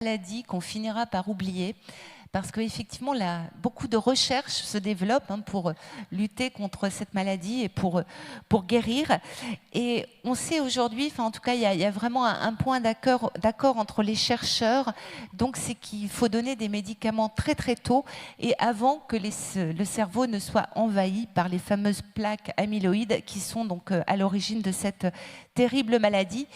Maladie qu'on finira par oublier parce qu'effectivement, beaucoup de recherches se développent pour lutter contre cette maladie et pour guérir. Et on sait aujourd'hui, enfin en tout cas, il y a vraiment un point d'accord entre les chercheurs, donc c'est qu'il faut donner des médicaments très très tôt et avant que le cerveau ne soit envahi par les fameuses plaques amyloïdes qui sont donc à l'origine de cette terrible maladie.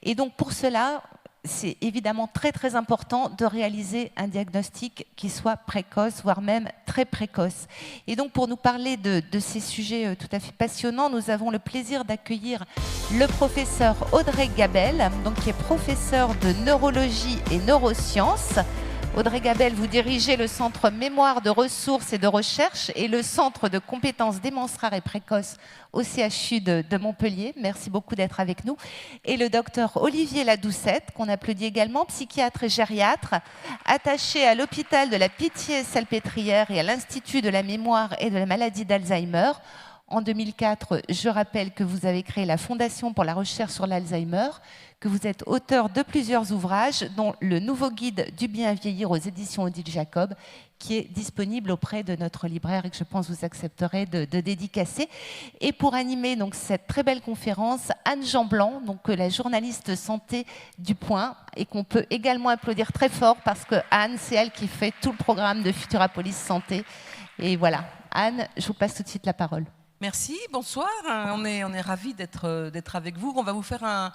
Et donc pour cela, c'est évidemment très très important de réaliser un diagnostic qui soit précoce, voire même très précoce. Et donc pour nous parler de ces sujets tout à fait passionnants, nous avons le plaisir d'accueillir le professeur Audrey Gabel, donc qui est professeur de neurologie et neurosciences. Audrey Gabel, vous dirigez le Centre Mémoire de ressources et de recherche et le Centre de compétences démence rares et précoces au CHU de Montpellier. Merci beaucoup d'être avec nous. Et le docteur Olivier Ladoucette, qu'on applaudit également, psychiatre et gériatre, attaché à l'hôpital de la Pitié-Salpêtrière et à l'Institut de la mémoire et de la maladie d'Alzheimer. En 2004, je rappelle que vous avez créé la Fondation pour la recherche sur l'Alzheimer, que vous êtes auteur de plusieurs ouvrages, dont le nouveau guide du bien vieillir aux éditions Odile Jacob, qui est disponible auprès de notre libraire et que je pense vous accepterez de dédicacer. Et pour animer donc cette très belle conférence, Anne Jean-Blanc, donc la journaliste santé du Point, et qu'on peut également applaudir très fort parce que Anne, c'est elle qui fait tout le programme de Futurapolis Santé. Et voilà, Anne, je vous passe tout de suite la parole. Merci, bonsoir. On est ravis d'être avec vous. On va vous faire un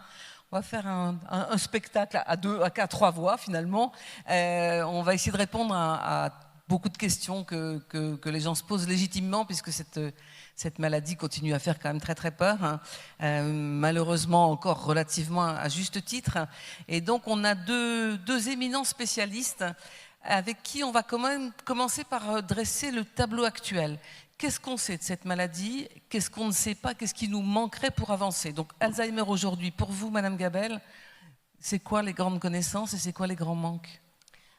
spectacle à trois voix finalement. On va essayer de répondre à beaucoup de questions que les gens se posent légitimement puisque cette maladie continue à faire quand même très très peur. Malheureusement encore relativement à juste titre. Et donc on a deux éminents spécialistes avec qui on va quand même commencer par dresser le tableau actuel. Qu'est-ce qu'on sait de cette maladie? Qu'est-ce qu'on ne sait pas? Qu'est-ce qui nous manquerait pour avancer? Donc Alzheimer aujourd'hui, pour vous, Madame Gabel, c'est quoi les grandes connaissances et c'est quoi les grands manques?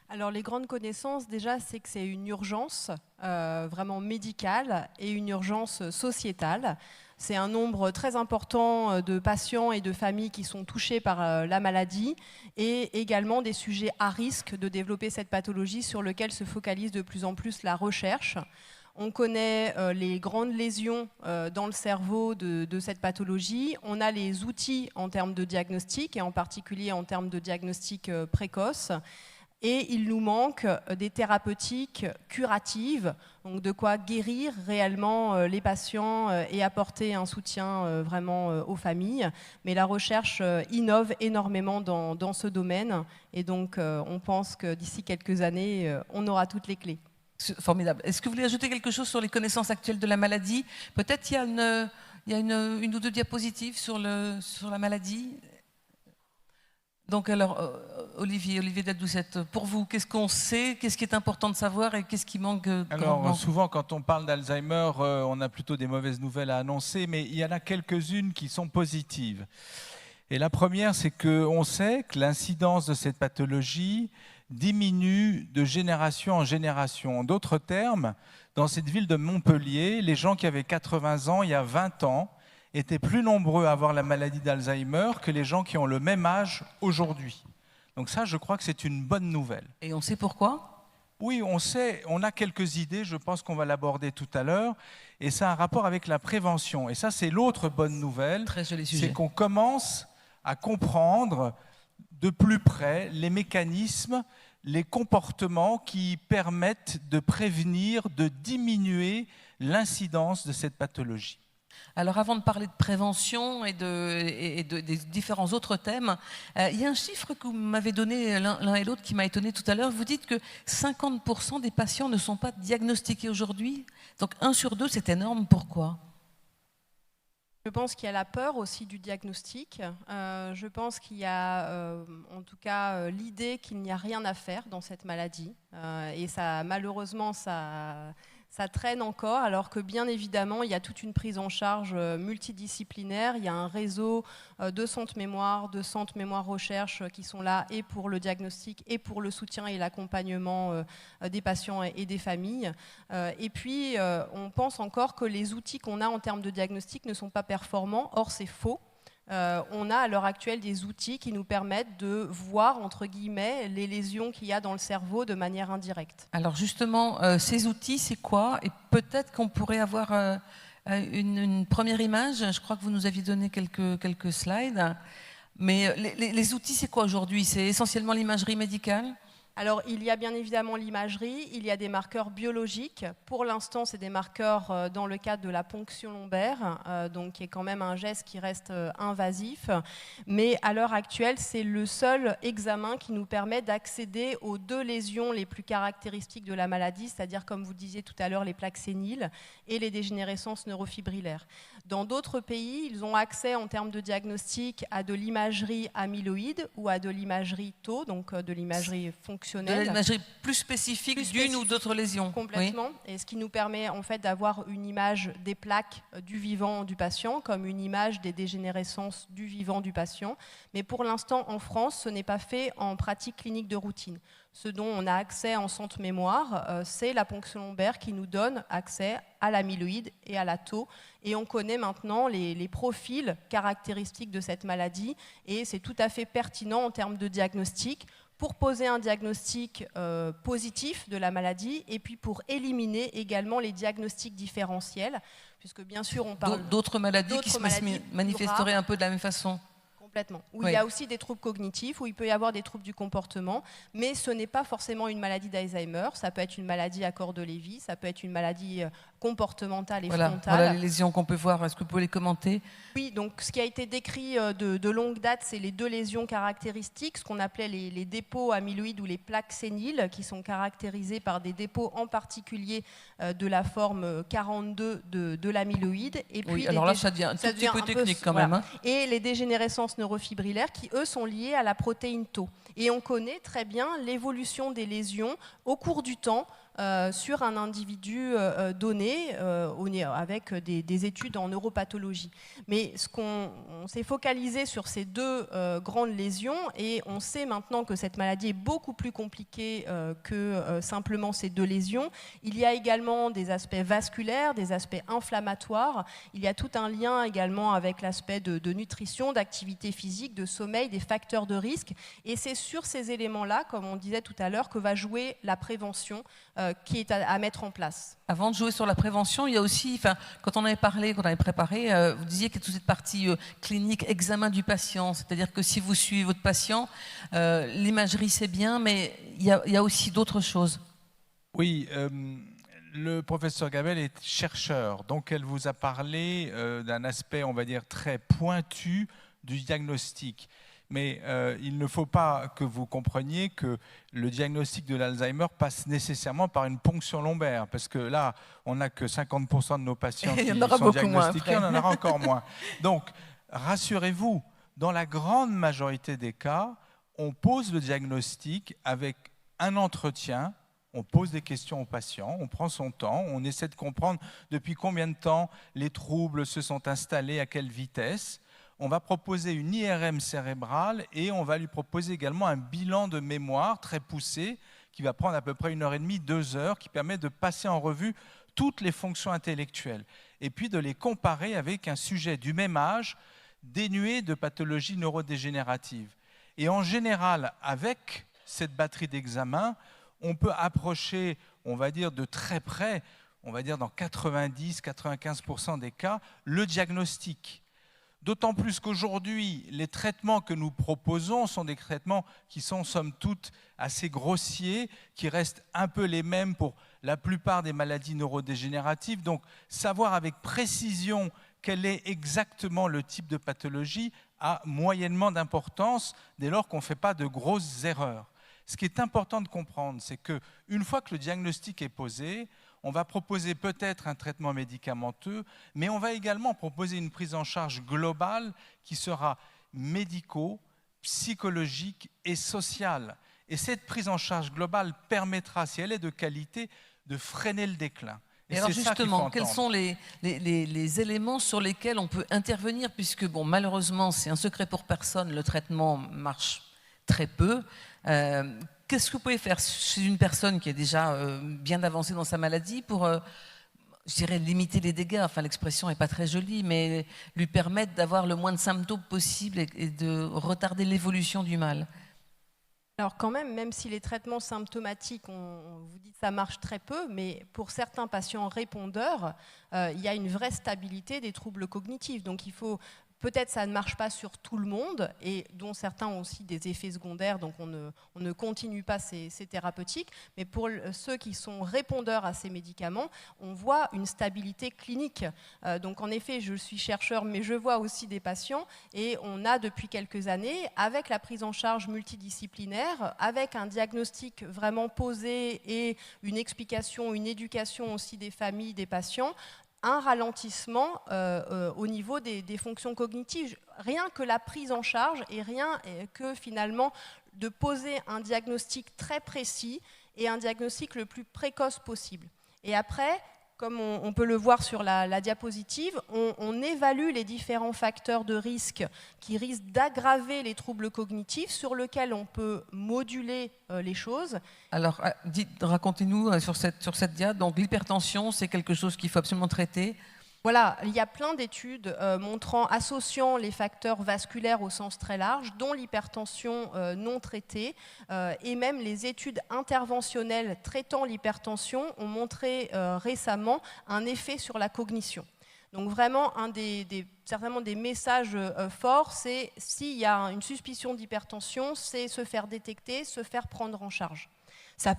Alors les grandes connaissances, déjà, c'est que c'est une urgence vraiment médicale et une urgence sociétale. C'est un nombre très important de patients et de familles qui sont touchés par la maladie et également des sujets à risque de développer cette pathologie sur lesquels se focalise de plus en plus la recherche. On connaît les grandes lésions dans le cerveau de cette pathologie. On a les outils en termes de diagnostic et en particulier en termes de diagnostic précoce. Et il nous manque des thérapeutiques curatives, donc de quoi guérir réellement les patients et apporter un soutien vraiment aux familles. Mais la recherche innove énormément dans ce domaine et donc on pense que d'ici quelques années, on aura toutes les clés. Formidable. Est-ce que vous voulez ajouter quelque chose sur les connaissances actuelles de la maladie? Peut-être il y a une ou deux diapositives sur la maladie. Donc alors, Olivier Ladoucette, pour vous, qu'est-ce qu'on sait? Qu'est-ce qui est important de savoir et qu'est-ce qui manque Alors, souvent, quand on parle d'Alzheimer, on a plutôt des mauvaises nouvelles à annoncer, mais il y en a quelques-unes qui sont positives. Et la première, c'est qu'on sait que l'incidence de cette pathologie diminue de génération en génération. En d'autres termes, dans cette ville de Montpellier, les gens qui avaient 80 ans il y a 20 ans étaient plus nombreux à avoir la maladie d'Alzheimer que les gens qui ont le même âge aujourd'hui. Donc ça, je crois que c'est une bonne nouvelle. Et on sait pourquoi? Oui, on sait, on a quelques idées, je pense qu'on va l'aborder tout à l'heure, et ça a un rapport avec la prévention. Et ça, c'est l'autre bonne nouvelle, c'est qu'on commence à comprendre de plus près les mécanismes, les comportements qui permettent de prévenir, de diminuer l'incidence de cette pathologie. Alors avant de parler de prévention et des différents autres thèmes, il y a un chiffre que vous m'avez donné l'un et l'autre qui m'a étonné tout à l'heure. Vous dites que 50% des patients ne sont pas diagnostiqués aujourd'hui. Donc 1 sur 2, c'est énorme. Pourquoi ? Je pense qu'il y a la peur aussi du diagnostic. Je pense qu'il y a en tout cas l'idée qu'il n'y a rien à faire dans cette maladie. Et ça, malheureusement, ça traîne encore, alors que bien évidemment, il y a toute une prise en charge multidisciplinaire. Il y a un réseau de centres mémoire recherche qui sont là et pour le diagnostic et pour le soutien et l'accompagnement des patients et des familles. Et puis, on pense encore que les outils qu'on a en termes de diagnostic ne sont pas performants. Or, c'est faux. on a à l'heure actuelle des outils qui nous permettent de voir, entre guillemets, les lésions qu'il y a dans le cerveau de manière indirecte. Alors justement, ces outils, c'est quoi? Et peut-être qu'on pourrait avoir une première image. Je crois que vous nous aviez donné quelques slides. Mais les outils, c'est quoi aujourd'hui? C'est essentiellement l'imagerie médicale? Alors, il y a bien évidemment l'imagerie, il y a des marqueurs biologiques. Pour l'instant, c'est des marqueurs dans le cadre de la ponction lombaire, donc qui est quand même un geste qui reste invasif. Mais à l'heure actuelle, c'est le seul examen qui nous permet d'accéder aux 2 lésions les plus caractéristiques de la maladie, c'est-à-dire, comme vous disiez tout à l'heure, les plaques séniles et les dégénérescences neurofibrillaires. Dans d'autres pays, ils ont accès en termes de diagnostic à de l'imagerie amyloïde ou à de l'imagerie tau, donc de l'imagerie fonctionnelle. De l'imagerie plus spécifique d'une ou d'autres lésions. Complètement. Oui. Et ce qui nous permet en fait d'avoir une image des plaques du vivant du patient, comme une image des dégénérescences du vivant du patient. Mais pour l'instant, en France, ce n'est pas fait en pratique clinique de routine. Ce dont on a accès en centre mémoire, c'est la ponction lombaire qui nous donne accès à l'amyloïde et à la tau. Et on connaît maintenant les profils caractéristiques de cette maladie. Et c'est tout à fait pertinent en termes de diagnostic, pour poser un diagnostic positif de la maladie et puis pour éliminer également les diagnostics différentiels, puisque bien sûr on parle d'autres maladies qui se manifesteraient un peu de la même façon. Complètement. Où il y a aussi des troubles cognitifs, où il peut y avoir des troubles du comportement, mais ce n'est pas forcément une maladie d'Alzheimer, ça peut être une maladie à corps de Lévy, ça peut être une maladie comportementale et frontale. Voilà les lésions qu'on peut voir, est-ce que vous pouvez les commenter? Oui, donc ce qui a été décrit de longue date, c'est les 2 lésions caractéristiques, ce qu'on appelait les dépôts amyloïdes ou les plaques séniles, qui sont caractérisées par des dépôts en particulier de la forme 42 de l'amyloïde. Et puis oui, alors là, ça devient un tout petit peu technique quand même. Hein. Et les dégénérescences neurofibrillaires qui, eux, sont liées à la protéine tau. Et on connaît très bien l'évolution des lésions au cours du temps sur un individu donné avec des études en neuropathologie. Mais on s'est focalisé sur ces 2 grandes lésions et on sait maintenant que cette maladie est beaucoup plus compliquée que simplement ces 2 lésions. Il y a également des aspects vasculaires, des aspects inflammatoires. Il y a tout un lien également avec l'aspect de nutrition, d'activité physique, de sommeil, des facteurs de risque. Et c'est sur ces éléments-là, comme on disait tout à l'heure, que va jouer la prévention qui est à mettre en place. Avant de jouer sur la prévention, il y a aussi, quand on avait parlé, quand on avait préparé, vous disiez qu'il y a toute cette partie clinique, examen du patient, c'est-à-dire que si vous suivez votre patient, l'imagerie c'est bien, mais il y a aussi d'autres choses. Oui, le professeur Gabel est chercheur, donc elle vous a parlé d'un aspect, on va dire, très pointu du diagnostic. Mais il ne faut pas que vous compreniez que le diagnostic de l'Alzheimer passe nécessairement par une ponction lombaire, parce que là, on n'a que 50% de nos patients qui sont diagnostiqués, on en aura encore moins. Donc, rassurez-vous, dans la grande majorité des cas, on pose le diagnostic avec un entretien, on pose des questions aux patients, on prend son temps, on essaie de comprendre depuis combien de temps les troubles se sont installés, à quelle vitesse. On va proposer une IRM cérébrale et on va lui proposer également un bilan de mémoire très poussé qui va prendre à peu près 1h30, 2 heures, qui permet de passer en revue toutes les fonctions intellectuelles et puis de les comparer avec un sujet du même âge dénué de pathologies neurodégénératives. Et en général, avec cette batterie d'examens, on peut approcher, on va dire, de très près, on va dire dans 90-95% des cas, le diagnostic. D'autant plus qu'aujourd'hui, les traitements que nous proposons sont des traitements qui sont, somme toute, assez grossiers, qui restent un peu les mêmes pour la plupart des maladies neurodégénératives. Donc, savoir avec précision quel est exactement le type de pathologie a moyennement d'importance dès lors qu'on ne fait pas de grosses erreurs. Ce qui est important de comprendre, c'est qu'une fois que le diagnostic est posé, on va proposer peut-être un traitement médicamenteux, mais on va également proposer une prise en charge globale qui sera médico, psychologique et sociale. Et cette prise en charge globale permettra, si elle est de qualité, de freiner le déclin. Et alors justement, quels sont les éléments sur lesquels on peut intervenir, puisque bon, malheureusement, c'est un secret pour personne, le traitement marche très peu. Qu'est-ce que vous pouvez faire chez une personne qui est déjà bien avancée dans sa maladie pour je dirais, limiter les dégâts, enfin l'expression n'est pas très jolie, mais lui permettre d'avoir le moins de symptômes possible et de retarder l'évolution du mal. Alors quand même si les traitements symptomatiques, on vous dit que ça marche très peu, mais pour certains patients répondeurs, il y a une vraie stabilité des troubles cognitifs. Donc il faut... Peut-être ça ne marche pas sur tout le monde, et dont certains ont aussi des effets secondaires, donc on ne continue pas ces thérapeutiques. Mais pour ceux qui sont répondeurs à ces médicaments, on voit une stabilité clinique. Donc en effet, je suis chercheur, mais je vois aussi des patients, et on a depuis quelques années, avec la prise en charge multidisciplinaire, avec un diagnostic vraiment posé et une explication, une éducation aussi des familles, des patients, un ralentissement au niveau des fonctions cognitives. Rien que la prise en charge et rien que finalement de poser un diagnostic très précis et un diagnostic le plus précoce possible. Et après, comme on peut le voir sur la diapositive, on évalue les différents facteurs de risque qui risquent d'aggraver les troubles cognitifs, sur lesquels on peut moduler les choses. Alors, racontez-nous sur cette dia. Donc, l'hypertension, c'est quelque chose qu'il faut absolument traiter. Voilà, il y a plein d'études associant les facteurs vasculaires au sens très large, dont l'hypertension non traitée, et même les études interventionnelles traitant l'hypertension ont montré récemment un effet sur la cognition. Donc vraiment, certainement des messages forts, c'est s'il y a une suspicion d'hypertension, c'est se faire détecter, se faire prendre en charge. Ça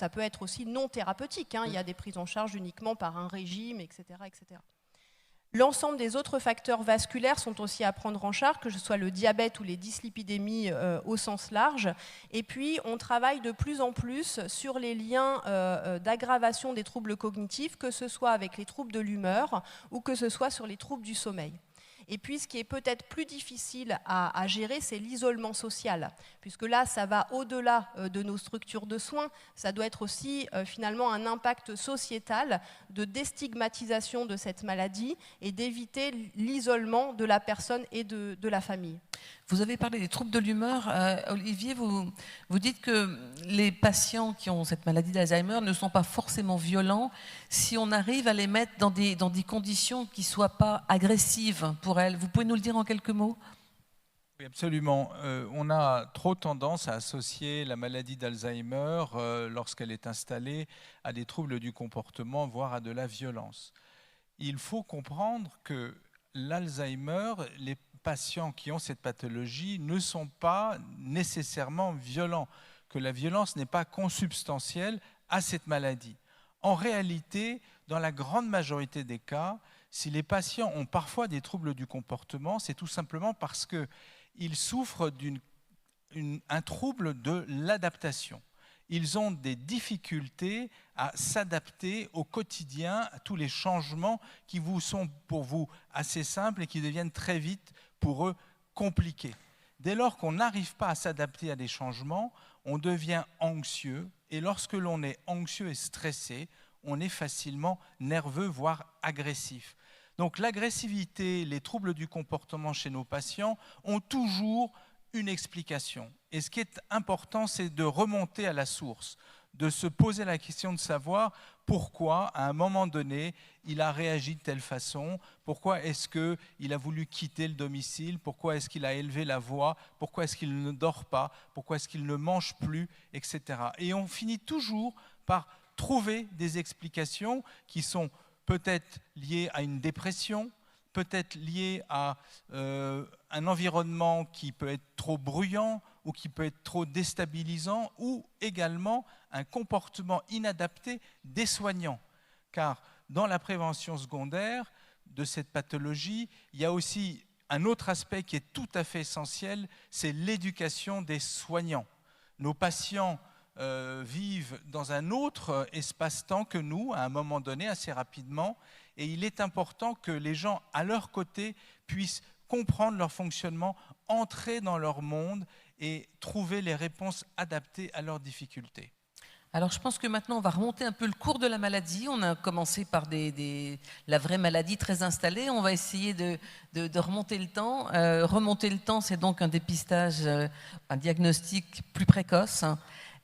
peut être aussi non thérapeutique, hein. Il y a des prises en charge uniquement par un régime, etc., etc. L'ensemble des autres facteurs vasculaires sont aussi à prendre en charge, que ce soit le diabète ou les dyslipidémies au sens large. Et puis, on travaille de plus en plus sur les liens d'aggravation des troubles cognitifs, que ce soit avec les troubles de l'humeur ou que ce soit sur les troubles du sommeil. Et puis, ce qui est peut-être plus difficile à gérer, c'est l'isolement social, puisque là, ça va au-delà de nos structures de soins. Ça doit être aussi finalement un impact sociétal de déstigmatisation de cette maladie et d'éviter l'isolement de la personne et de la famille. Vous avez parlé des troubles de l'humeur. Olivier, vous dites que les patients qui ont cette maladie d'Alzheimer ne sont pas forcément violents si on arrive à les mettre dans des conditions qui ne soient pas agressives pour elles. Vous pouvez nous le dire en quelques mots ? Oui, absolument. On a trop tendance à associer la maladie d'Alzheimer, lorsqu'elle est installée, à des troubles du comportement, voire à de la violence. Il faut comprendre que l'Alzheimer, les patients qui ont cette pathologie ne sont pas nécessairement violents, que la violence n'est pas consubstantielle à cette maladie. En réalité, dans la grande majorité des cas, si les patients ont parfois des troubles du comportement, c'est tout simplement parce qu'ils souffrent d'un trouble de l'adaptation. Ils ont des difficultés à s'adapter au quotidien, à tous les changements qui vous sont pour vous assez simples et qui deviennent très vite pour eux compliqués. Dès lors qu'on n'arrive pas à s'adapter à des changements, on devient anxieux, et lorsque l'on est anxieux et stressé, on est facilement nerveux, voire agressif. Donc l'agressivité, les troubles du comportement chez nos patients ont toujours une explication. Et ce qui est important, c'est de remonter à la source, de se poser la question de savoir pourquoi, à un moment donné, il a réagi de telle façon, pourquoi est-ce qu'il a voulu quitter le domicile, pourquoi est-ce qu'il a élevé la voix, pourquoi est-ce qu'il ne dort pas, pourquoi est-ce qu'il ne mange plus, etc. Et on finit toujours par trouver des explications qui sont peut-être liées à une dépression, peut-être liées à un environnement qui peut être trop bruyant ou qui peut être trop déstabilisant, ou également un comportement inadapté des soignants. Car dans la prévention secondaire de cette pathologie, il y a aussi un autre aspect qui est tout à fait essentiel, c'est l'éducation des soignants. Nos patients vivent dans un autre espace-temps que nous, à un moment donné, assez rapidement, et il est important que les gens, à leur côté, puissent comprendre leur fonctionnement, entrer dans leur monde et trouver les réponses adaptées à leurs difficultés. Alors je pense que maintenant on va remonter un peu le cours de la maladie. On a commencé par la vraie maladie très installée. On va essayer de remonter le temps. Remonter le temps, c'est donc un dépistage, un diagnostic plus précoce.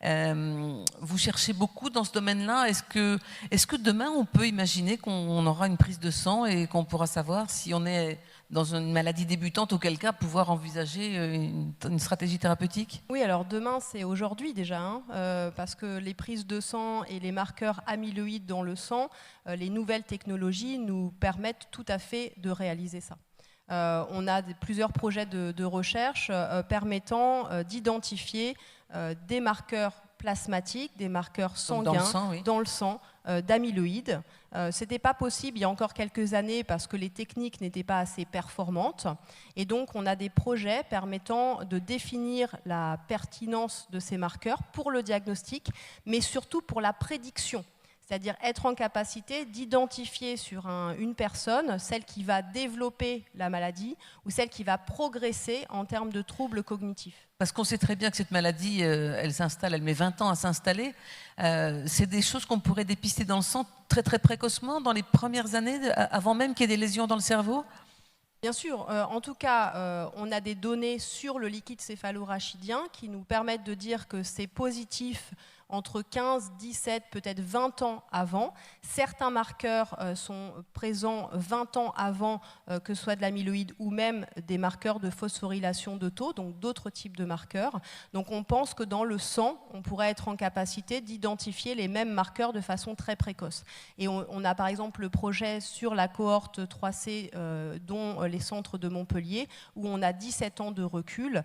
Vous cherchez beaucoup dans ce domaine-là. Est-ce que demain, on peut imaginer qu'on aura une prise de sang et qu'on pourra savoir si on est dans une maladie débutante, auquel cas pouvoir envisager une stratégie thérapeutique? Oui, alors demain, c'est aujourd'hui déjà, hein, parce que les prises de sang et les marqueurs amyloïdes dans le sang, les nouvelles technologies nous permettent tout à fait de réaliser ça. On a plusieurs projets de recherche permettant d'identifier des marqueurs plasmatiques, des marqueurs sanguins dans le sang d'amyloïdes. Ce n'était pas possible il y a encore quelques années parce que les techniques n'étaient pas assez performantes. Et donc, on a des projets permettant de définir la pertinence de ces marqueurs pour le diagnostic, mais surtout pour la prédiction. C'est-à-dire être en capacité d'identifier sur une personne celle qui va développer la maladie ou celle qui va progresser en termes de troubles cognitifs. Parce qu'on sait très bien que cette maladie, elle s'installe, elle met 20 ans à s'installer. C'est des choses qu'on pourrait dépister dans le sang très très précocement, dans les premières années, avant même qu'il y ait des lésions dans le cerveau? Bien sûr, en tout cas, on a des données sur le liquide céphalorachidien qui nous permettent de dire que c'est positif entre 15, 17, peut-être 20 ans avant. Certains marqueurs sont présents 20 ans avant que ce soit de l'amyloïde ou même des marqueurs de phosphorylation de taux, donc d'autres types de marqueurs. Donc on pense que dans le sang, on pourrait être en capacité d'identifier les mêmes marqueurs de façon très précoce. Et on a par exemple le projet sur la cohorte 3C dont les centres de Montpellier, où on a 17 ans de recul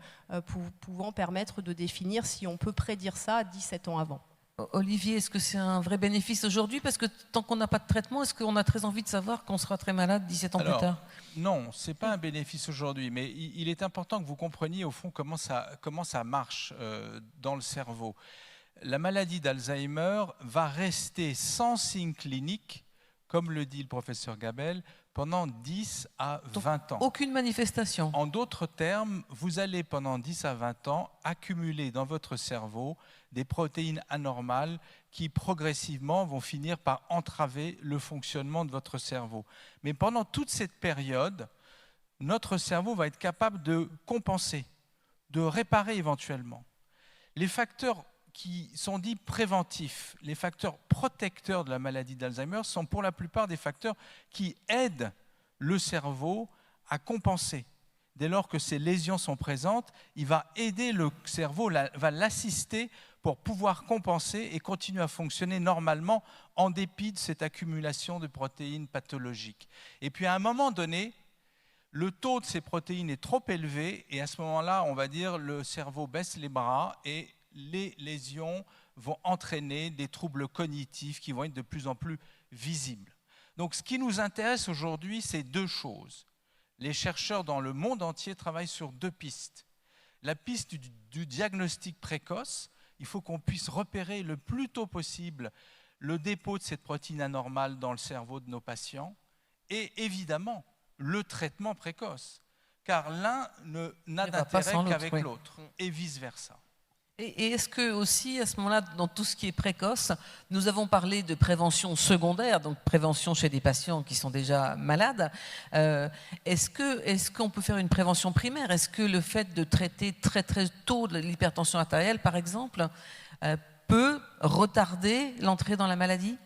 pouvant permettre de définir si on peut prédire ça 17 ans avant. Olivier, est-ce que c'est un vrai bénéfice aujourd'hui? Parce que tant qu'on n'a pas de traitement, est-ce qu'on a très envie de savoir qu'on sera très malade 17 ans plus tard? Non, ce n'est pas un bénéfice aujourd'hui, mais il est important que vous compreniez au fond comment ça marche dans le cerveau. La maladie d'Alzheimer va rester sans signe clinique, comme le dit le professeur Gabel, pendant 10 à 20 ans. Aucune manifestation. En d'autres termes, vous allez pendant 10 à 20 ans accumuler dans votre cerveau des protéines anormales qui progressivement vont finir par entraver le fonctionnement de votre cerveau. Mais pendant toute cette période, notre cerveau va être capable de compenser, de réparer éventuellement. Les facteurs qui sont dits préventifs, les facteurs protecteurs de la maladie d'Alzheimer sont pour la plupart des facteurs qui aident le cerveau à compenser. Dès lors que ces lésions sont présentes, il va aider le cerveau, va l'assister pour pouvoir compenser et continuer à fonctionner normalement en dépit de cette accumulation de protéines pathologiques. Et puis à un moment donné, le taux de ces protéines est trop élevé et à ce moment-là, on va dire, le cerveau baisse les bras et les lésions vont entraîner des troubles cognitifs qui vont être de plus en plus visibles. Donc ce qui nous intéresse aujourd'hui, c'est deux choses. Les chercheurs dans le monde entier travaillent sur deux pistes. La piste du diagnostic précoce, il faut qu'on puisse repérer le plus tôt possible le dépôt de cette protéine anormale dans le cerveau de nos patients et évidemment le traitement précoce, car l'un n'a d'intérêt qu'avec l'autre et vice-versa. Et est-ce que aussi, à ce moment-là, dans tout ce qui est précoce, nous avons parlé de prévention secondaire, donc prévention chez des patients qui sont déjà malades. Est-ce qu'on peut faire une prévention primaire? Est-ce que le fait de traiter très très tôt de l'hypertension artérielle, par exemple, peut retarder l'entrée dans la maladie?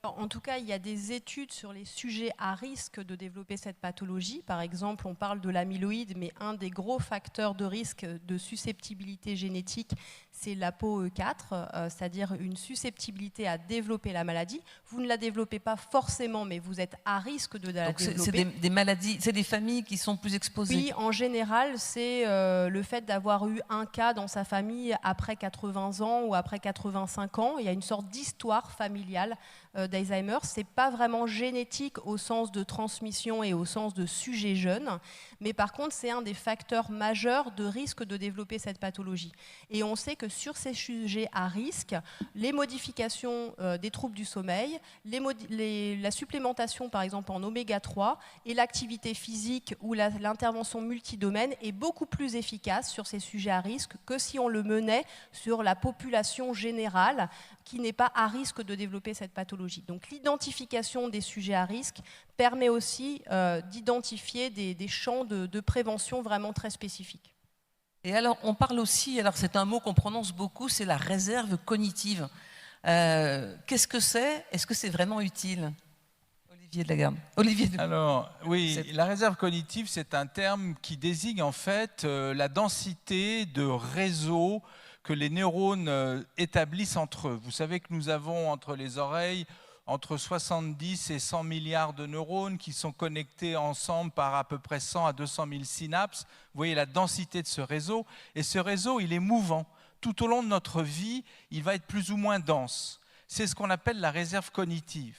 En tout cas, il y a des études sur les sujets à risque de développer cette pathologie. Par exemple, on parle de l'amyloïde, mais un des gros facteurs de risque de susceptibilité génétique, c'est l'ApoE4, c'est-à-dire une susceptibilité à développer la maladie. Vous ne la développez pas forcément, mais vous êtes à risque de la développer. C'est des maladies, c'est des familles qui sont plus exposées? Oui, en général, c'est le fait d'avoir eu un cas dans sa famille après 80 ans ou après 85 ans. Il y a une sorte d'histoire familiale d'Alzheimer. Ce n'est pas vraiment génétique au sens de transmission et au sens de sujet jeune, mais par contre, c'est un des facteurs majeurs de risque de développer cette pathologie. Et on sait que sur ces sujets à risque, les modifications des troubles du sommeil, la supplémentation par exemple en oméga 3 et l'activité physique ou l'intervention multidomaine est beaucoup plus efficace sur ces sujets à risque que si on le menait sur la population générale qui n'est pas à risque de développer cette pathologie. Donc l'identification des sujets à risque permet aussi d'identifier des champs de prévention vraiment très spécifiques. Et alors, on parle aussi, alors c'est un mot qu'on prononce beaucoup, c'est la réserve cognitive. Qu'est-ce que c'est? Est-ce que c'est vraiment utile? Olivier de la Garde. Alors, oui, la réserve cognitive, c'est un terme qui désigne en fait la densité de réseaux que les neurones établissent entre eux. Vous savez que nous avons entre les oreilles entre 70 et 100 milliards de neurones qui sont connectés ensemble par à peu près 100 à 200 000 synapses. Vous voyez la densité de ce réseau. Et ce réseau, il est mouvant. Tout au long de notre vie, il va être plus ou moins dense. C'est ce qu'on appelle la réserve cognitive.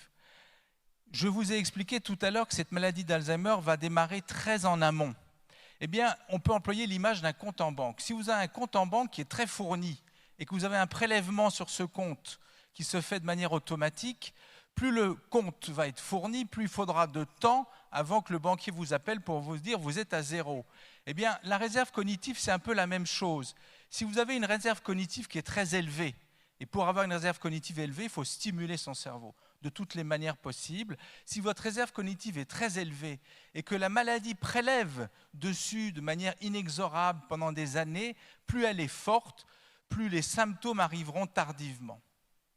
Je vous ai expliqué tout à l'heure que cette maladie d'Alzheimer va démarrer très en amont. Eh bien, on peut employer l'image d'un compte en banque. Si vous avez un compte en banque qui est très fourni et que vous avez un prélèvement sur ce compte qui se fait de manière automatique, plus le compte va être fourni, plus il faudra de temps avant que le banquier vous appelle pour vous dire vous êtes à zéro. Eh bien, la réserve cognitive, c'est un peu la même chose. Si vous avez une réserve cognitive qui est très élevée, et pour avoir une réserve cognitive élevée, il faut stimuler son cerveau de toutes les manières possibles. Si votre réserve cognitive est très élevée et que la maladie prélève dessus de manière inexorable pendant des années, plus elle est forte, plus les symptômes arriveront tardivement.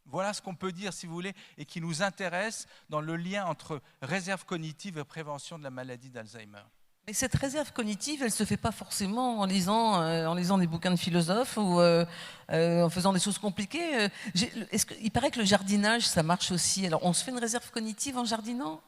Voilà ce qu'on peut dire, si vous voulez, et qui nous intéresse dans le lien entre réserve cognitive et prévention de la maladie d'Alzheimer. Mais cette réserve cognitive, elle ne se fait pas forcément en lisant des bouquins de philosophes ou en faisant des choses compliquées. Il paraît que le jardinage, ça marche aussi. Alors, on se fait une réserve cognitive en jardinant ?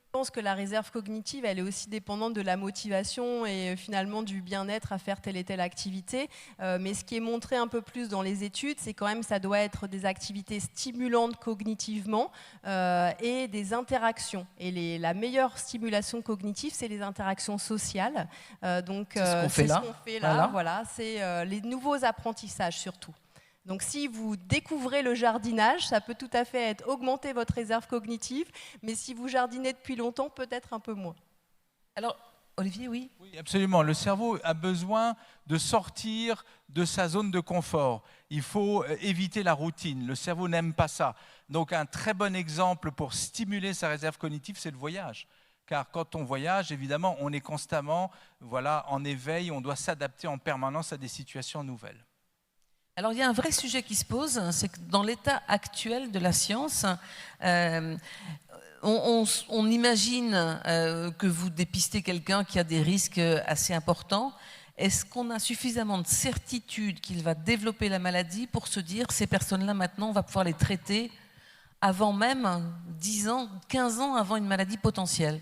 Je pense que la réserve cognitive, elle est aussi dépendante de la motivation et finalement du bien-être à faire telle et telle activité. Mais ce qui est montré un peu plus dans les études, c'est quand même ça doit être des activités stimulantes cognitivement et des interactions. Et la meilleure stimulation cognitive, c'est les interactions sociales. Donc c'est ce qu'on fait là. Voilà, c'est les nouveaux apprentissages surtout. Donc si vous découvrez le jardinage, ça peut tout à fait être augmenter votre réserve cognitive, mais si vous jardinez depuis longtemps, peut-être un peu moins. Alors, Olivier, oui ? Oui, absolument. Le cerveau a besoin de sortir de sa zone de confort. Il faut éviter la routine. Le cerveau n'aime pas ça. Donc un très bon exemple pour stimuler sa réserve cognitive, c'est le voyage. Car quand on voyage, évidemment, on est constamment en éveil, on doit s'adapter en permanence à des situations nouvelles. Alors, il y a un vrai sujet qui se pose, c'est que dans l'état actuel de la science, on imagine que vous dépistez quelqu'un qui a des risques assez importants. Est-ce qu'on a suffisamment de certitude qu'il va développer la maladie pour se dire ces personnes-là, maintenant, on va pouvoir les traiter avant même 10 ans, 15 ans avant une maladie potentielle ?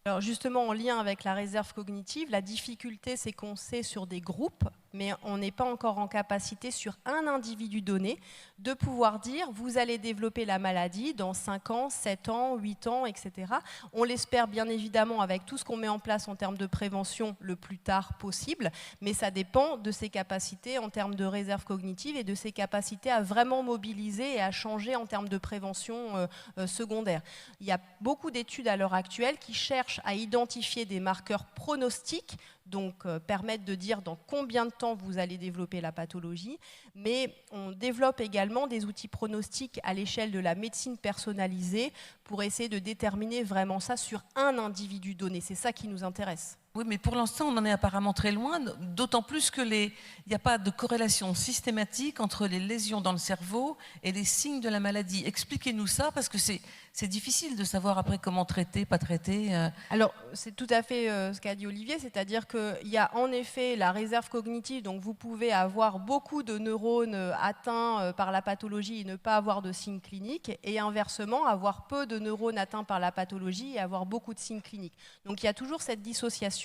Alors justement, en lien avec la réserve cognitive, la difficulté, c'est qu'on sait sur des groupes, mais on n'est pas encore en capacité sur un individu donné de pouvoir dire vous allez développer la maladie dans 5 ans, 7 ans, 8 ans, etc. On l'espère bien évidemment avec tout ce qu'on met en place en termes de prévention le plus tard possible, mais ça dépend de ses capacités en termes de réserve cognitive et de ses capacités à vraiment mobiliser et à changer en termes de prévention secondaire. Il y a beaucoup d'études à l'heure actuelle qui cherchent à identifier des marqueurs pronostiques, donc permettre de dire dans combien de temps vous allez développer la pathologie, mais on développe également des outils pronostiques à l'échelle de la médecine personnalisée pour essayer de déterminer vraiment ça sur un individu donné. C'est ça qui nous intéresse. Oui, mais pour l'instant, on en est apparemment très loin, d'autant plus que il n'y a pas de corrélation systématique entre les lésions dans le cerveau et les signes de la maladie. Expliquez-nous ça, parce que c'est difficile de savoir après comment traiter, pas traiter. Alors, c'est tout à fait ce qu'a dit Olivier, c'est-à-dire qu'il y a en effet la réserve cognitive, donc vous pouvez avoir beaucoup de neurones atteints par la pathologie et ne pas avoir de signes cliniques, et inversement, avoir peu de neurones atteints par la pathologie et avoir beaucoup de signes cliniques. Donc il y a toujours cette dissociation,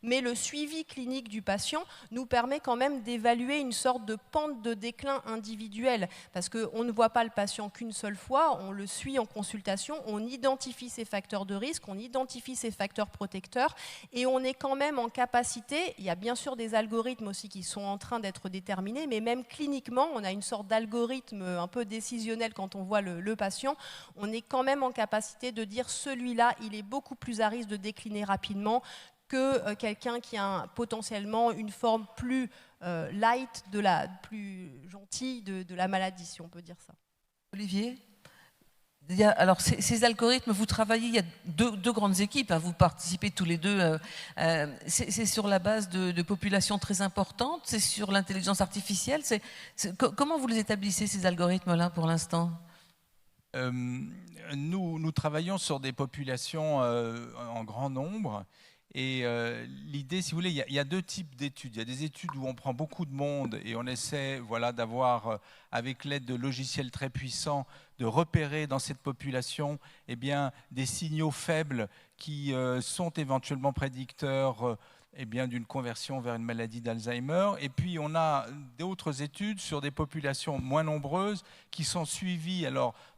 mais le suivi clinique du patient nous permet quand même d'évaluer une sorte de pente de déclin individuel, parce qu'on ne voit pas le patient qu'une seule fois, on le suit en consultation, on identifie ses facteurs de risque, on identifie ses facteurs protecteurs, et on est quand même en capacité, il y a bien sûr des algorithmes aussi qui sont en train d'être déterminés, mais même cliniquement, on a une sorte d'algorithme un peu décisionnel quand on voit le patient, on est quand même en capacité de dire celui-là, il est beaucoup plus à risque de décliner rapidement que quelqu'un qui a potentiellement une forme plus light, plus gentille de la maladie, si on peut dire ça. Olivier ? Alors, ces algorithmes, vous travaillez, il y a deux grandes équipes, hein, vous participez tous les deux. C'est sur la base de populations très importantes, c'est sur l'intelligence artificielle. Comment vous les établissez, ces algorithmes-là, pour l'instant? Nous travaillons sur des populations en grand nombre. Et l'idée, si vous voulez, il y a deux types d'études. Il y a des études où on prend beaucoup de monde et on essaie d'avoir, avec l'aide de logiciels très puissants, de repérer dans cette population des signaux faibles qui sont éventuellement prédicteurs d'une conversion vers une maladie d'Alzheimer. Et puis, on a d'autres études sur des populations moins nombreuses qui sont suivies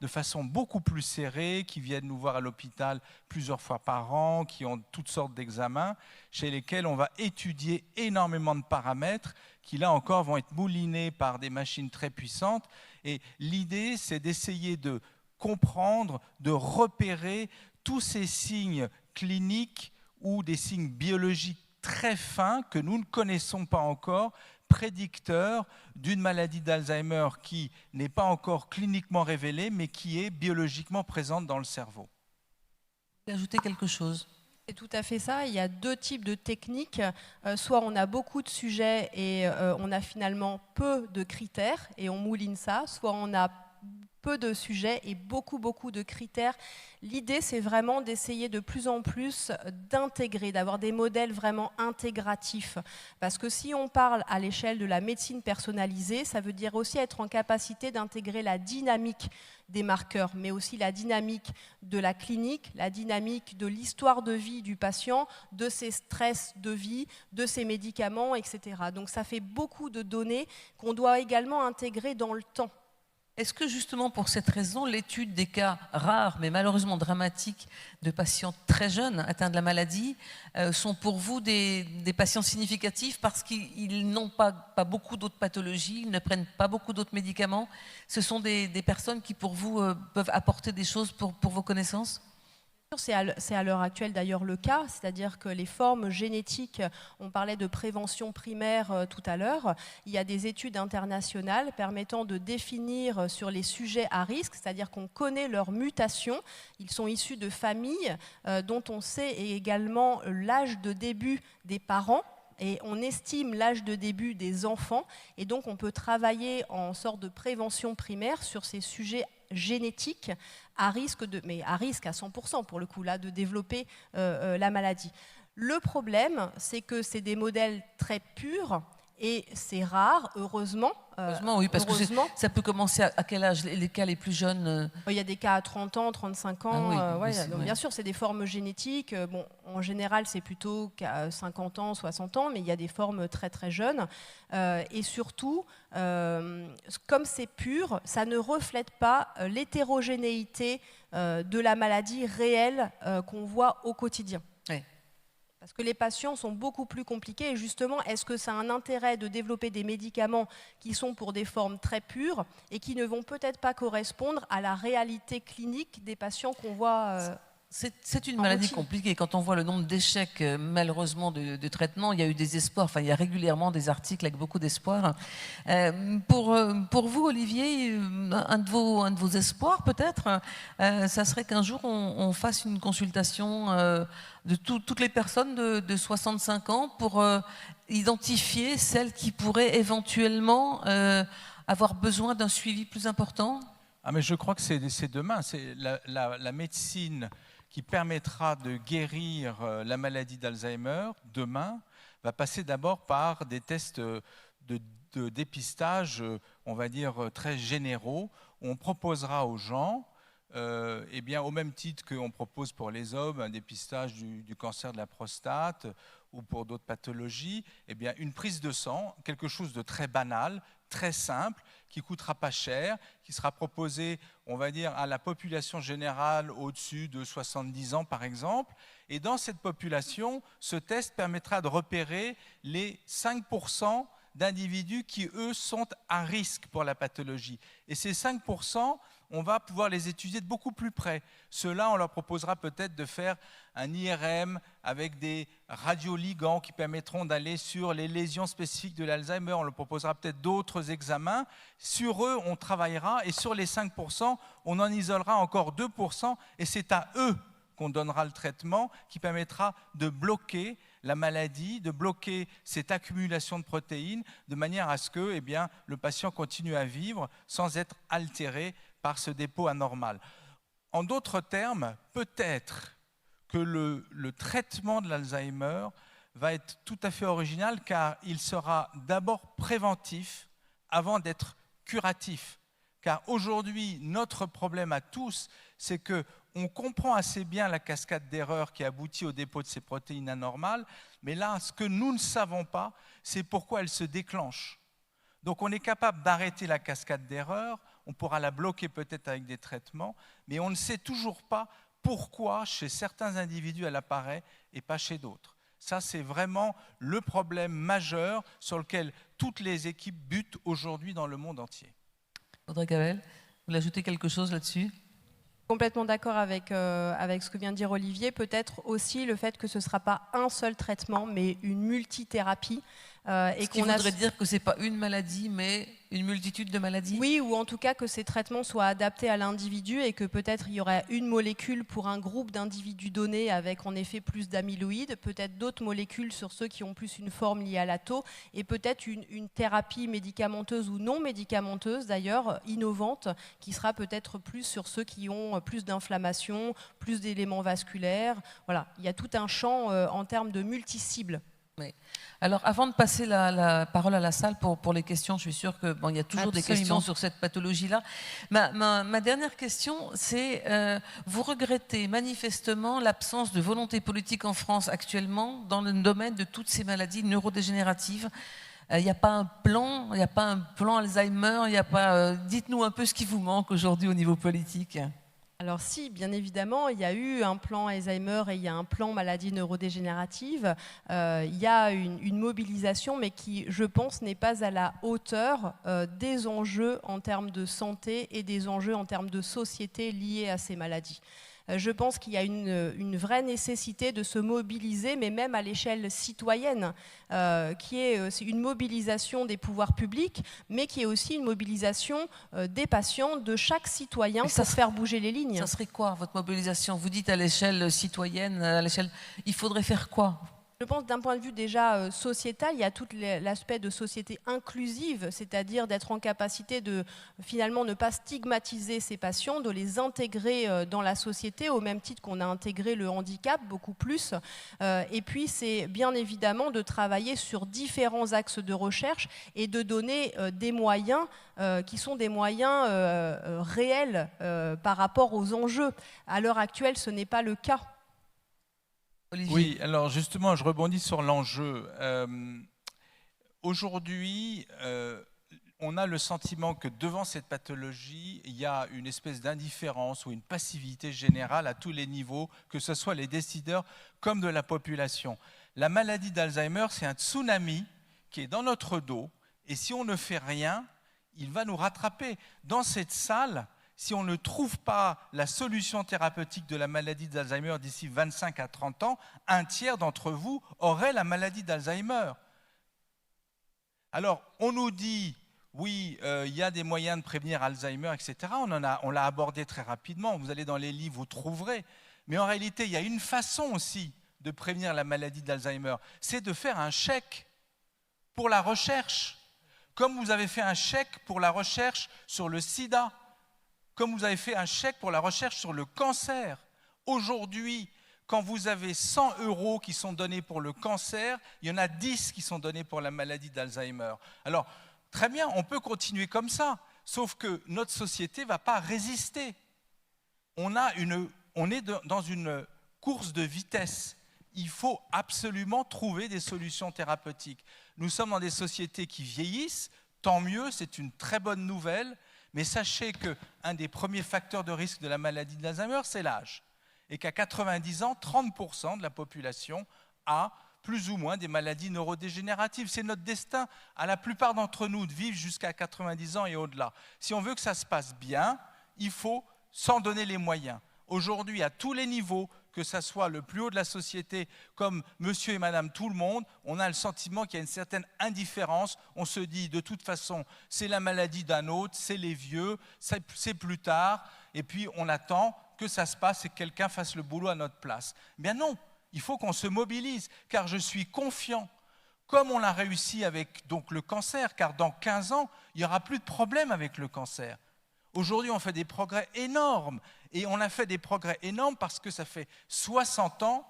de façon beaucoup plus serrée, qui viennent nous voir à l'hôpital plusieurs fois par an, qui ont toutes sortes d'examens, chez lesquels on va étudier énormément de paramètres qui, là encore, vont être moulinés par des machines très puissantes. Et l'idée, c'est d'essayer de comprendre, de repérer tous ces signes cliniques ou des signes biologiques très fins que nous ne connaissons pas encore, prédicteurs d'une maladie d'Alzheimer qui n'est pas encore cliniquement révélée, mais qui est biologiquement présente dans le cerveau. Vous voulez ajouter quelque chose? C'est tout à fait ça. Il y a deux types de techniques. Soit on a beaucoup de sujets et on a finalement peu de critères et on mouline ça, soit on a peu de sujets et beaucoup de critères. L'idée, c'est vraiment d'essayer de plus en plus d'intégrer, d'avoir des modèles vraiment intégratifs. Parce que si on parle à l'échelle de la médecine personnalisée, ça veut dire aussi être en capacité d'intégrer la dynamique des marqueurs, mais aussi la dynamique de la clinique, la dynamique de l'histoire de vie du patient, de ses stress de vie, de ses médicaments, etc. Donc ça fait beaucoup de données qu'on doit également intégrer dans le temps. Est-ce que justement pour cette raison, l'étude des cas rares, mais malheureusement dramatiques, de patients très jeunes atteints de la maladie sont pour vous des patients significatifs parce qu'ils n'ont pas beaucoup d'autres pathologies, ils ne prennent pas beaucoup d'autres médicaments? Ce sont des personnes qui pour vous peuvent apporter des choses pour vos connaissances? C'est à l'heure actuelle d'ailleurs le cas, c'est-à-dire que les formes génétiques, on parlait de prévention primaire tout à l'heure, il y a des études internationales permettant de définir sur les sujets à risque, c'est-à-dire qu'on connaît leurs mutations, ils sont issus de familles dont on sait également l'âge de début des parents, et on estime l'âge de début des enfants, et donc on peut travailler en sorte de prévention primaire sur ces sujets génétiques à risque à 100% pour le coup là, de développer la maladie. Le problème, c'est que c'est des modèles très purs et c'est rare, heureusement. Heureusement, oui, parce que ça peut commencer à quel âge, les cas les plus jeunes? Il y a des cas à 30 ans, 35 ans. Ah oui, donc, bien sûr, c'est des formes génétiques. Bon, en général, c'est plutôt qu'à 50 ans, 60 ans, mais il y a des formes très très jeunes. Et surtout, comme c'est pur, ça ne reflète pas l'hétérogénéité de la maladie réelle qu'on voit au quotidien. Oui. Parce que les patients sont beaucoup plus compliqués et justement, est-ce que ça a un intérêt de développer des médicaments qui sont pour des formes très pures et qui ne vont peut-être pas correspondre à la réalité clinique des patients qu'on voit C'est une maladie compliquée. Quand on voit le nombre d'échecs, malheureusement, de traitement, il y a eu des espoirs. Enfin, il y a régulièrement des articles avec beaucoup d'espoir. Pour vous, Olivier, un de vos espoirs, peut-être, ça serait qu'un jour, on fasse une consultation de toutes les personnes de 65 ans pour identifier celles qui pourraient éventuellement avoir besoin d'un suivi plus important? Ah, mais je crois que c'est demain. C'est la médecine qui permettra de guérir la maladie d'Alzheimer, demain, va passer d'abord par des tests de dépistage, on va dire, très généraux, où on proposera aux gens, au même titre qu'on propose pour les hommes un dépistage du cancer de la prostate ou pour d'autres pathologies, une prise de sang, quelque chose de très banal, très simple, qui ne coûtera pas cher, qui sera proposé, on va dire, à la population générale au-dessus de 70 ans, par exemple. Et dans cette population, ce test permettra de repérer les 5% d'individus qui, eux, sont à risque pour la pathologie. Et ces 5%, on va pouvoir les étudier de beaucoup plus près. Ceux-là, on leur proposera peut-être de faire un IRM avec des radioligands qui permettront d'aller sur les lésions spécifiques de l'Alzheimer. On leur proposera peut-être d'autres examens. Sur eux, on travaillera et sur les 5%, on en isolera encore 2% et c'est à eux qu'on donnera le traitement qui permettra de bloquer la maladie, de bloquer cette accumulation de protéines de manière à ce que le patient continue à vivre sans être altéré par ce dépôt anormal. En d'autres termes, peut-être que le traitement de l'Alzheimer va être tout à fait original car il sera d'abord préventif avant d'être curatif. Car aujourd'hui, notre problème à tous, c'est qu'on comprend assez bien la cascade d'erreurs qui aboutit au dépôt de ces protéines anormales, mais là, ce que nous ne savons pas, c'est pourquoi elles se déclenchent. Donc on est capable d'arrêter la cascade d'erreurs, on pourra la bloquer peut-être avec des traitements, mais on ne sait toujours pas pourquoi chez certains individus elle apparaît et pas chez d'autres. Ça, c'est vraiment le problème majeur sur lequel toutes les équipes butent aujourd'hui dans le monde entier. Audrey Cavelle, vous voulez ajouter quelque chose là-dessus ? Complètement d'accord avec ce que vient de dire Olivier. Peut-être aussi le fait que ce ne sera pas un seul traitement, mais une multithérapie. Ce qui voudrait dire que ce n'est pas une maladie, mais une multitude de maladies ? Oui, ou en tout cas que ces traitements soient adaptés à l'individu et que peut-être il y aurait une molécule pour un groupe d'individus donnés avec en effet plus d'amyloïdes, peut-être d'autres molécules sur ceux qui ont plus une forme liée à la tau, et peut-être une thérapie médicamenteuse ou non médicamenteuse d'ailleurs, innovante, qui sera peut-être plus sur ceux qui ont plus d'inflammation, plus d'éléments vasculaires. Voilà, il y a tout un champ en termes de multi-cibles. Oui. Alors, avant de passer la parole à la salle pour les questions, je suis sûre qu'il y a toujours des questions sur cette pathologie-là. Ma dernière question, c'est vous regrettez manifestement l'absence de volonté politique en France actuellement dans le domaine de toutes ces maladies neurodégénératives. Il n'y a pas un plan, il n'y a pas un plan Alzheimer, il n'y a pas. Dites-nous un peu ce qui vous manque aujourd'hui au niveau politique. Alors si, bien évidemment, il y a eu un plan Alzheimer et il y a un plan maladie neurodégénérative. Il y a une mobilisation, mais qui, je pense, n'est pas à la hauteur des enjeux en termes de santé et des enjeux en termes de société liés à ces maladies. Je pense qu'il y a une vraie nécessité de se mobiliser, mais même à l'échelle citoyenne, qui est une mobilisation des pouvoirs publics, mais qui est aussi une mobilisation des patients, de chaque citoyen, pour faire bouger les lignes. Ça serait quoi, votre mobilisation ? Vous dites à l'échelle citoyenne, il faudrait faire quoi ? Je pense d'un point de vue déjà sociétal, il y a tout l'aspect de société inclusive, c'est-à-dire d'être en capacité de finalement ne pas stigmatiser ces patients, de les intégrer dans la société au même titre qu'on a intégré le handicap, beaucoup plus. Et puis c'est bien évidemment de travailler sur différents axes de recherche et de donner des moyens qui sont des moyens réels par rapport aux enjeux. À l'heure actuelle, ce n'est pas le cas. Olivier. Oui, alors justement, je rebondis sur l'enjeu. Aujourd'hui, on a le sentiment que devant cette pathologie, il y a une espèce d'indifférence ou une passivité générale à tous les niveaux, que ce soit les décideurs comme de la population. La maladie d'Alzheimer, c'est un tsunami qui est dans notre dos, et si on ne fait rien, il va nous rattraper. Dans cette salle, si on ne trouve pas la solution thérapeutique de la maladie d'Alzheimer d'ici 25 à 30 ans, un tiers d'entre vous aurait la maladie d'Alzheimer. Alors, on nous dit, oui, il y a des moyens de prévenir Alzheimer, etc. On l'a abordé très rapidement. Vous allez dans les livres, vous trouverez. Mais en réalité, il y a une façon aussi de prévenir la maladie d'Alzheimer. C'est de faire un chèque pour la recherche. Comme vous avez fait un chèque pour la recherche sur le sida. Comme vous avez fait un chèque pour la recherche sur le cancer. Aujourd'hui, quand vous avez 100 € qui sont donnés pour le cancer, il y en a 10 qui sont donnés pour la maladie d'Alzheimer. Alors, très bien, on peut continuer comme ça, sauf que notre société ne va pas résister. On est dans une course de vitesse. Il faut absolument trouver des solutions thérapeutiques. Nous sommes dans des sociétés qui vieillissent, tant mieux, c'est une très bonne nouvelle. Mais sachez qu'un des premiers facteurs de risque de la maladie d'Alzheimer, c'est l'âge. Et qu'à 90 ans, 30% de la population a plus ou moins des maladies neurodégénératives. C'est notre destin, à la plupart d'entre nous, de vivre jusqu'à 90 ans et au-delà. Si on veut que ça se passe bien, il faut s'en donner les moyens. Aujourd'hui, à tous les niveaux, que ça soit le plus haut de la société, comme monsieur et madame tout le monde, on a le sentiment qu'il y a une certaine indifférence. On se dit, de toute façon, c'est la maladie d'un autre, c'est les vieux, c'est plus tard, et puis on attend que ça se passe et que quelqu'un fasse le boulot à notre place. Bien non, il faut qu'on se mobilise, car je suis confiant, comme on l'a réussi avec donc, le cancer, car dans 15 ans, il n'y aura plus de problème avec le cancer. Aujourd'hui, on fait des progrès énormes, et on a fait des progrès énormes parce que ça fait 60 ans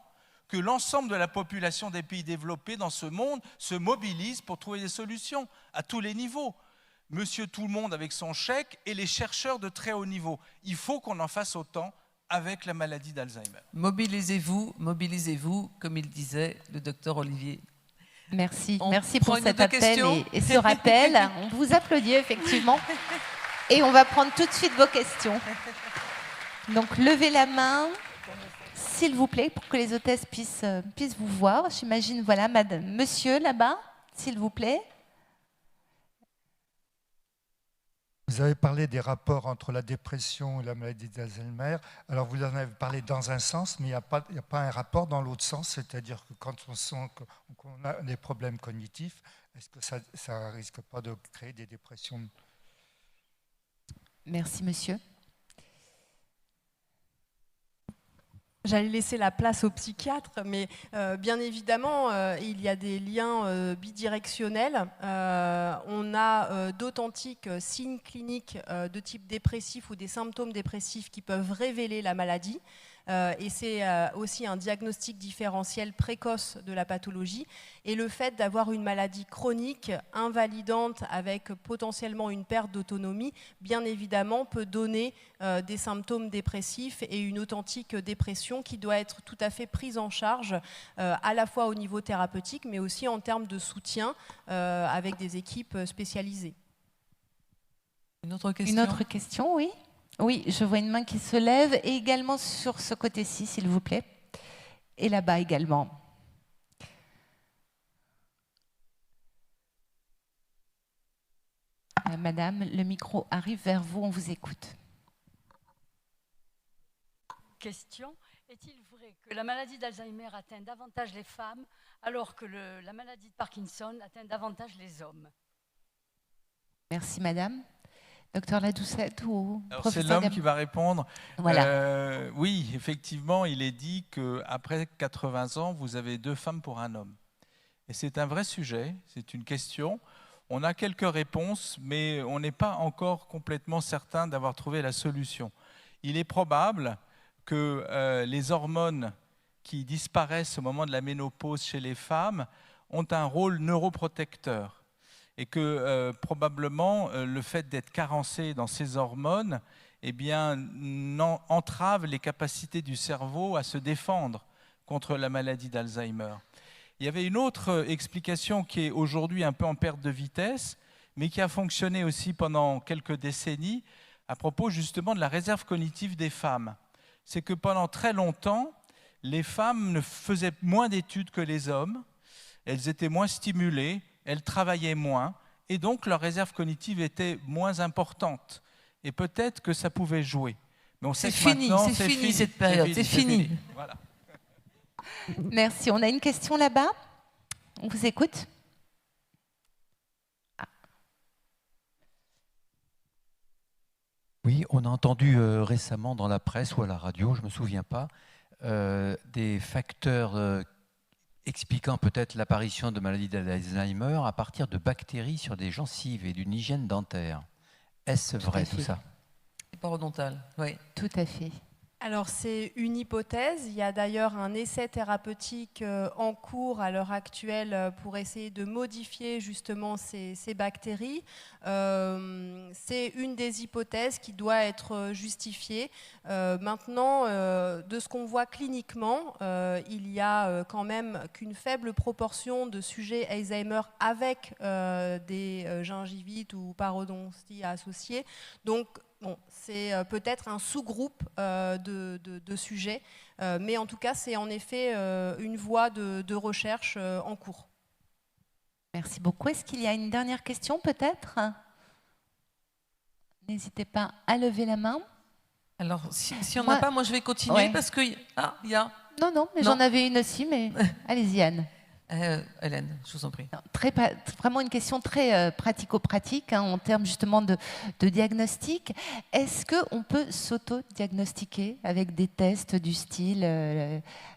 que l'ensemble de la population des pays développés dans ce monde se mobilise pour trouver des solutions à tous les niveaux. Monsieur tout le monde avec son chèque et les chercheurs de très haut niveau. Il faut qu'on en fasse autant avec la maladie d'Alzheimer. Mobilisez-vous, mobilisez-vous, comme il disait le docteur Olivier. Merci, On merci prend pour une cet ou deux appel questions. et ce rappel. On vous applaudit effectivement. Et on va prendre tout de suite vos questions. Donc levez la main, s'il vous plaît, pour que les hôtesses puissent vous voir. J'imagine, voilà, madame, monsieur là-bas, s'il vous plaît. Vous avez parlé des rapports entre la dépression et la maladie d'Alzheimer. Alors vous en avez parlé dans un sens, mais il n'y a pas un rapport dans l'autre sens, c'est-à-dire que quand on sent qu'on a des problèmes cognitifs, est-ce que ça ne risque pas de créer des dépressions? Merci, monsieur. J'allais laisser la place au psychiatre, mais bien évidemment, il y a des liens bidirectionnels. On a d'authentiques signes cliniques de type dépressif ou des symptômes dépressifs qui peuvent révéler la maladie. Et c'est aussi un diagnostic différentiel précoce de la pathologie. Et le fait d'avoir une maladie chronique, invalidante, avec potentiellement une perte d'autonomie, bien évidemment peut donner des symptômes dépressifs et une authentique dépression qui doit être tout à fait prise en charge, à la fois au niveau thérapeutique, mais aussi en termes de soutien avec des équipes spécialisées. Une autre question? Une autre question, oui. Oui, je vois une main qui se lève, et également sur ce côté-ci, s'il vous plaît. Et là-bas également. Madame, le micro arrive vers vous, on vous écoute. Question, est-il vrai que la maladie d'Alzheimer atteint davantage les femmes alors que la maladie de Parkinson atteint davantage les hommes? Merci, madame. Docteur Ladoucette ou c'est l'homme qui va répondre. Voilà. Oui, effectivement, il est dit qu'après 80 ans, vous avez 2 femmes pour un homme. Et c'est un vrai sujet, c'est une question. On a quelques réponses, mais on n'est pas encore complètement certain d'avoir trouvé la solution. Il est probable que les hormones qui disparaissent au moment de la ménopause chez les femmes ont un rôle neuroprotecteur. Et que probablement le fait d'être carencé dans ces hormones entrave les capacités du cerveau à se défendre contre la maladie d'Alzheimer. Il y avait une autre explication qui est aujourd'hui un peu en perte de vitesse, mais qui a fonctionné aussi pendant quelques décennies à propos justement de la réserve cognitive des femmes. C'est que pendant très longtemps, les femmes ne faisaient moins d'études que les hommes, elles étaient moins stimulées, elles travaillaient moins, et donc leur réserve cognitive était moins importante. Et peut-être que ça pouvait jouer. Mais on sait que maintenant, c'est fini cette période, c'est fini. Voilà. Merci. On a une question là-bas. On vous écoute. Oui, on a entendu récemment dans la presse ou à la radio, je ne me souviens pas, des facteurs expliquant peut-être l'apparition de maladies d'Alzheimer à partir de bactéries sur des gencives et d'une hygiène dentaire. Est-ce vrai tout ça? Parodontal, oui. Tout à fait. Alors c'est une hypothèse, il y a d'ailleurs un essai thérapeutique en cours à l'heure actuelle pour essayer de modifier justement ces bactéries. C'est une des hypothèses qui doit être justifiée. Maintenant, de ce qu'on voit cliniquement, il y a quand même qu'une faible proportion de sujets Alzheimer avec des gingivites ou parodonties associées. Donc Bon, c'est peut-être un sous-groupe de sujets, mais en tout cas, c'est en effet une voie de recherche en cours. Merci beaucoup. Est-ce qu'il y a une dernière question, peut-être? N'hésitez pas à lever la main. Alors, si on n'a pas, moi je vais continuer parce que... Ah, il y a... Non, mais j'en avais une aussi, mais allez-y, Anne. Hélène, je vous en prie. Vraiment une question très pratico-pratique en termes justement de diagnostic. Est-ce qu'on peut s'auto-diagnostiquer avec des tests du style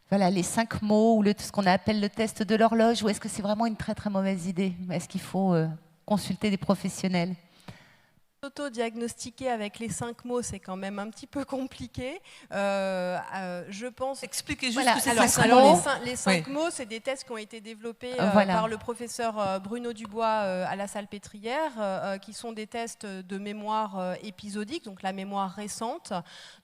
voilà, les 5 mots ou ce qu'on appelle le test de l'horloge, ou est-ce que c'est vraiment une très très mauvaise idée? Est-ce qu'il faut consulter des professionnels? Auto-diagnostiquer avec les 5 mots, c'est quand même un petit peu compliqué. Je pense... Expliquez juste ce que c'est. Les 5 mots, c'est des tests qui ont été développés par le professeur Bruno Dubois à la Salpêtrière, qui sont des tests de mémoire épisodique, donc la mémoire récente.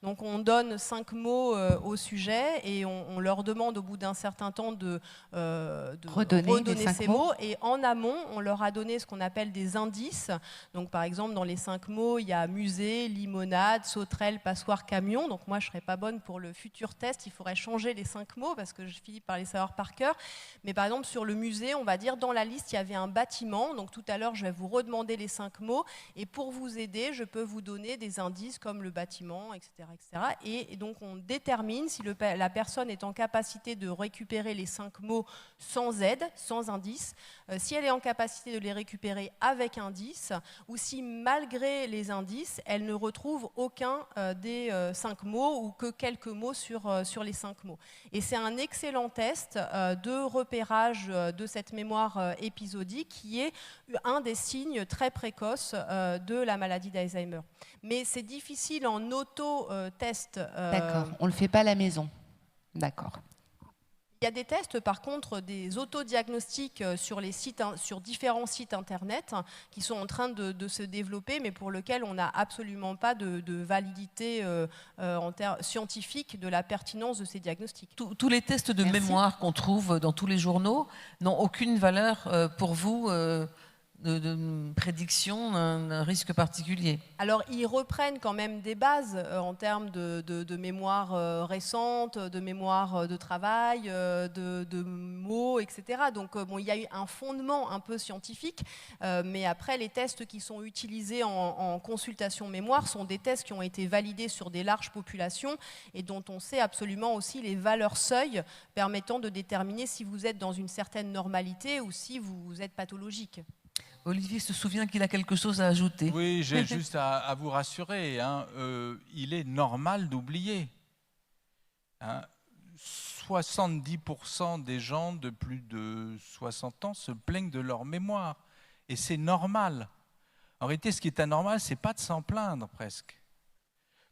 Donc on donne 5 mots au sujet et on leur demande au bout d'un certain temps de redonner ces mots. Et en amont, on leur a donné ce qu'on appelle des indices. Donc par exemple, dans les 5 mots, il y a musée, limonade, sauterelle, passoire, camion. Donc moi, je ne serais pas bonne pour le futur test. Il faudrait changer les 5 mots parce que je finis par les savoir par cœur. Mais par exemple, sur le musée, on va dire dans la liste, il y avait un bâtiment. Donc tout à l'heure, je vais vous redemander les 5 mots. Et pour vous aider, je peux vous donner des indices comme le bâtiment, etc. etc. Et donc on détermine si la personne est en capacité de récupérer les 5 mots sans aide, sans indice. Si elle est en capacité de les récupérer avec indice, ou si malgré les indices, elle ne retrouve aucun des 5 mots ou que quelques mots sur les 5 mots. Et c'est un excellent test de repérage de cette mémoire épisodique qui est un des signes très précoces de la maladie d'Alzheimer. Mais c'est difficile en auto-test. D'accord, on ne le fait pas à la maison. D'accord. Il y a des tests, par contre, des autodiagnostics sur différents sites internet qui sont en train de se développer, mais pour lesquels on n'a absolument pas de validité scientifique de la pertinence de ces diagnostics. Tous les tests de mémoire qu'on trouve dans tous les journaux n'ont aucune valeur pour vous de prédiction d'un risque particulier. Alors, ils reprennent quand même des bases en termes de mémoire récente, de mémoire de travail, de mots, etc. Donc, bon, il y a eu un fondement un peu scientifique, mais après, les tests qui sont utilisés en consultation mémoire sont des tests qui ont été validés sur des larges populations et dont on sait absolument aussi les valeurs seuil permettant de déterminer si vous êtes dans une certaine normalité ou si vous êtes pathologique. Olivier se souvient qu'il a quelque chose à ajouter. Oui, j'ai juste à vous rassurer. Il est normal d'oublier. 70% des gens de plus de 60 ans se plaignent de leur mémoire. Et c'est normal. En réalité, ce qui est anormal, ce n'est pas de s'en plaindre presque.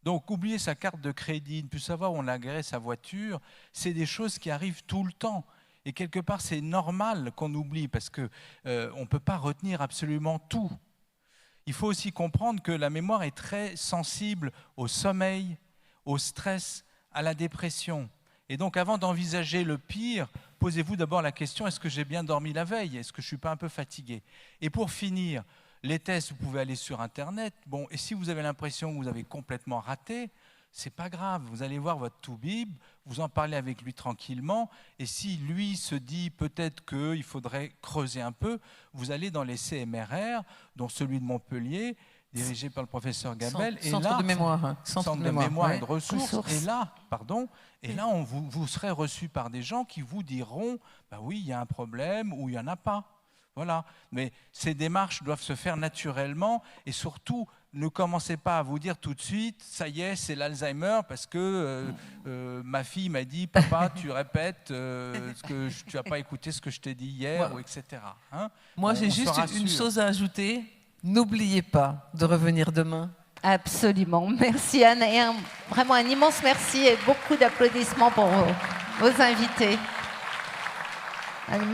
Donc, oublier sa carte de crédit, ne plus savoir où on a garé sa voiture, c'est des choses qui arrivent tout le temps. Et quelque part, c'est normal qu'on oublie parce qu'on ne peut pas retenir absolument tout. Il faut aussi comprendre que la mémoire est très sensible au sommeil, au stress, à la dépression. Et donc, avant d'envisager le pire, posez-vous d'abord la question, est-ce que j'ai bien dormi la veille? Est-ce que je ne suis pas un peu fatigué? Et pour finir, les tests, vous pouvez aller sur Internet. Bon, et si vous avez l'impression que vous avez complètement raté, c'est pas grave, vous allez voir votre toubib, vous en parlez avec lui tranquillement, et si lui se dit peut-être qu'il faudrait creuser un peu, vous allez dans les CMRR, dont celui de Montpellier, dirigé par le professeur Gabel, Centre de mémoire, Centre de mémoire et de ressources. Et là, vous serez reçu par des gens qui vous diront, bah oui, il y a un problème ou il n'y en a pas. Voilà. Mais ces démarches doivent se faire naturellement et surtout, ne commencez pas à vous dire tout de suite, ça y est, c'est l'Alzheimer parce que ma fille m'a dit, papa, tu répètes, tu n'as pas écouté ce que je t'ai dit hier, ou etc. Moi, j'ai juste une chose à ajouter. N'oubliez pas de revenir demain. Absolument. Merci Anne. Et vraiment un immense merci et beaucoup d'applaudissements pour vos invités. Merci.